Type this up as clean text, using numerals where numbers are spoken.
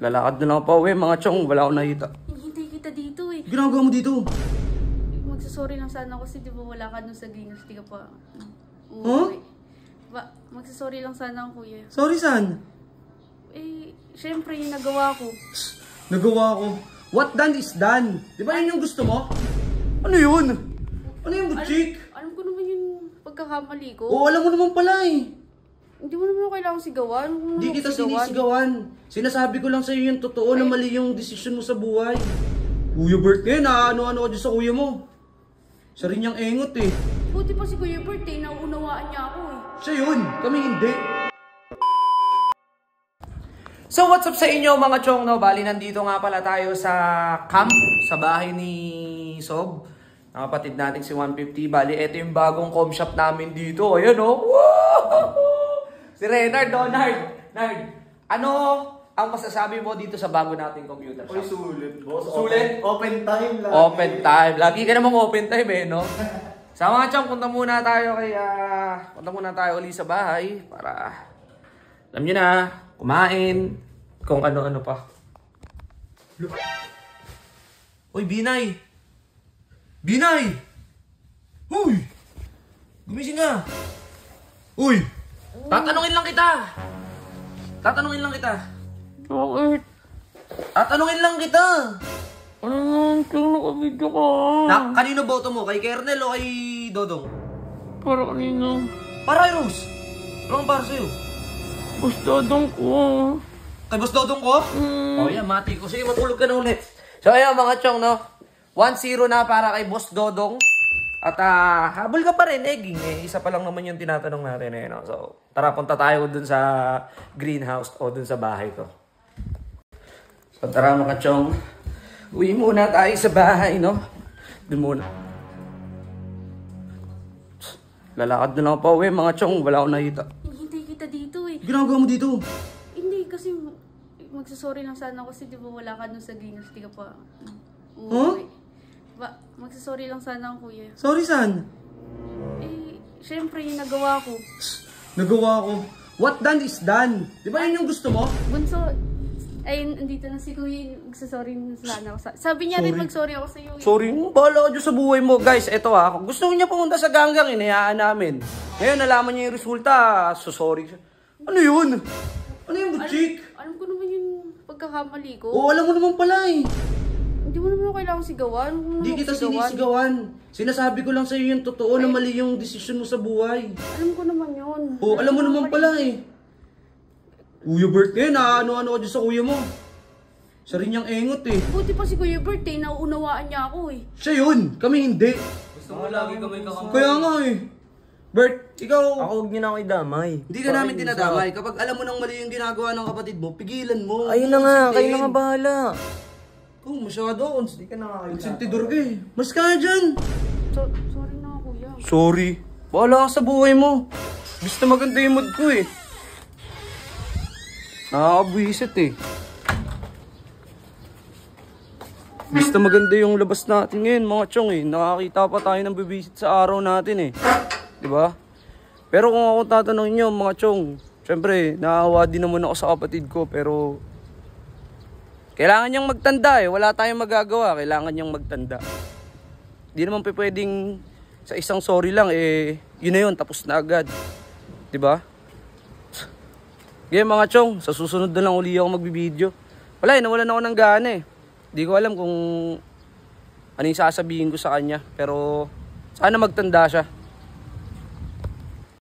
Lalakad na lang pa uwi, mga chong. Wala akong nakita. Hintay kita dito eh. Ginagawa mo dito? Magsasorry lang sana kasi di ba wala ka dun sa Greenhouse, di ka pa Huh? Magsasorry lang sana ako, kuya. Sorry, saan? Eh, syempre yung nagawa ko. Nagawa ko. What done is done. Di ba yun yung gusto mo? Ano yun? Ano yung chick? Alam ko naman yung pagkakamali ko. Oo, alam mo naman pala eh. Hindi mo naman kailangan sigawan. Hindi kita sinisigawan. Sinasabi ko lang sa'yo yung totoo na mali yung desisyon mo sa buhay. Kuya Bert ngayon, ano-ano ka dyan sa kuya mo. Siya rin niyang engot eh. Buti pa si Kuya Bert eh, nauunawaan niya ako eh. Siya yun, kami hindi. So what's up sa inyo mga chong, no? Bali nandito nga pala tayo sa camp, sa bahay ni Sob. Ang kapatid natin si 150. Bali, ito yung bagong com shop namin dito. Ayan o. Wow! Si Renard, Nard, ano ang masasabi mo dito sa bago nating computer shop? Uy, sulit, boss. Sulit? Open time lang. Open time. Lagi ka namang open time eh, no? Sa mga chong, punta muna tayo uli sa bahay para, alam nyo na, kumain, kung ano-ano pa. Uy, Binay! Binay! Uy! Gumising ka! Uy! Tatanungin lang kita! Bakit? Tatanungin lang kita! Ano naman kung nakabidyo ka? Kanino boto mo? Kay Kernel o kay Dodong? Para kanino? Para kay Rose! Anong para sa'yo? Basta dong ko. Kay Boss Dodong ko? Oh yan, mati ko. Sige, matulog ka na ulit. So ayan mga chong, no? 1-0 na para kay Boss Dodong. At habol ka pa rin, Ging. Isa pa lang naman yung tinatanong natin eh, no? So tara, punta tayo dun sa greenhouse o dun sa bahay ko. So tara mga chong. Uwi muna tayo sa bahay, no? Dun muna. Lalakad na lang pa uwi, mga chong. Wala akong nakita. Hintay kita dito eh. Ginagawa mo dito? Hindi, kasi magsasorry lang sana kasi di ba wala ka dun sa Greenhouse, di ka pa Huh? Magsasorry lang sana ako, kuya. Sorry, saan? Eh, syempre yung nagawa ko. Nagawa ko. What done is done. Di ba yun yung gusto mo? Bunso, ay, nandito na si kuya, magsasorry sana ako. Sabi niya rin mag-sorry ako sa'yo. Sorry, bahala ka dyan sa buhay mo. Guys, eto kung gusto niya pumunta sa ganggang, inayaan namin. Ngayon, nalaman niya yung resulta, so sorry siya. Ano yun? Ano yung chick? Alam ko naman yung pagkakamali ko. Oo, alam mo naman pala eh. Hindi mo naman kailangan sigawan. Hindi kita sinisigawan. Sinasabi ko lang sa'yo yung totoo na mali yung desisyon mo sa buhay. Alam ko naman yun. Oo, alam mo naman pala eh. Kuya Bert ngayon, ano-ano ka dyan sa kuya mo. Siya rin niyang engot eh. Buti pa si Kuya Bert eh, nauunawaan niya ako eh. Siya yun, kami hindi. Gusto mo lagi kami kakamay. Kaya nga eh. Bert, ikaw... Ako, huwag niyo na ako idamay. Hindi ka namin dinadamay. Kapag alam mo nang mali yung ginagawa ng kapatid mo, pigilan mo. Ayun na nga, kayo na nga bahala. Oh, masyado. Hindi ka na kakailangan. Sintidor ka eh. Mas ka dyan. Sorry na ako, kuya. Sorry. Bahala ka sa buhay mo. Gusto maganda yung mood ko eh. Nakakabwisit eh. Gusto maganda yung labas natin ngayon mga chong eh. Nakakita pa tayo ng bibisit sa araw natin eh. Diba? Pero kung ako tatanungin nyo mga chong, syempre, naawa din naman ako sa kapatid ko pero kailangan niyang magtanda eh. Wala tayong magagawa. Kailangan niyang magtanda. Di naman pwedeng sa isang sorry lang eh, yun na yun, tapos na agad. Diba? Ngayon mga chong, sa susunod na lang uli ako magbibideo. Wala eh, nawalan ako ng gana eh. Di ko alam kung ano yung sasabihin ko sa kanya. Pero sana magtanda siya.